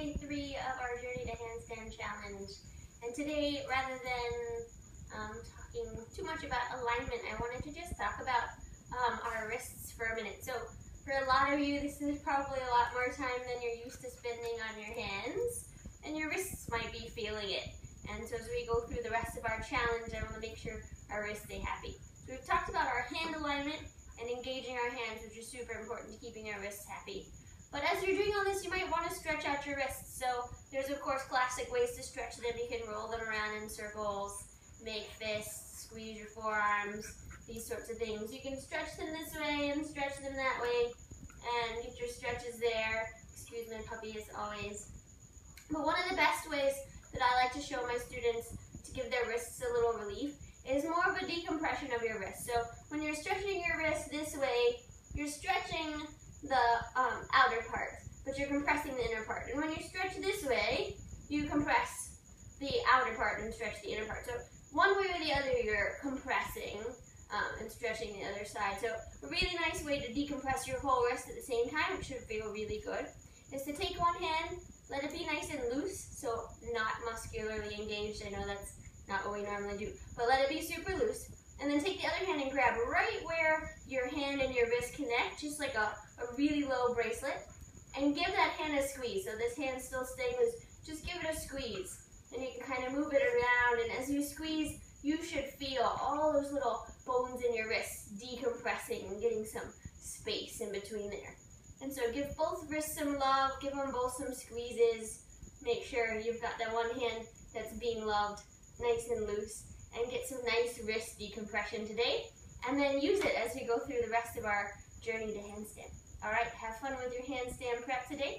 day 3 of our Journey to Handstand Challenge. And today, rather than talking too much about alignment, I wanted to just talk about our wrists for a minute. So for a lot of you, this is probably a lot more time than you're used to spending on your hands, and your wrists might be feeling it. And so as we go through the rest of our challenge, I want to make sure our wrists stay happy. So we've talked about our hand alignment and engaging our hands, which is super important to keeping our wrists happy. But as you're doing all this, you might want to stretch out your wrists. So there's of course classic ways to stretch them. You can roll them around in circles, make fists, squeeze your forearms, these sorts of things. You can stretch them this way and stretch them that way and get your stretches there. Excuse my puppy as always. But one of the best ways that I like to show my students to give their wrists a little relief is more of a decompression of your wrist. So when you're stretching your wrist this way, you're stretching the outer part, but you're compressing the inner part. And when you stretch this way, you compress the outer part and stretch the inner part. So one way or the other, you're compressing and stretching the other side. So a really nice way to decompress your whole wrist at the same time, which should feel really good, is to take one hand, let it be nice and loose, so not muscularly engaged. I know that's not what we normally do, but let it be super loose. And then take the other hand and grab right where your hand and your wrist connect, just like a really low bracelet, and give that hand a squeeze. So this hand's still staying loose. Just give it a squeeze, and you can kind of move it around, and as you squeeze, you should feel all those little bones in your wrists decompressing and getting some space in between there. And so give both wrists some love, give them both some squeezes. Make sure you've got that one hand that's being loved, nice and loose, and get some nice wrist decompression today. And then use it as we go through the rest of our journey to handstand. All right, have fun with your handstand prep today.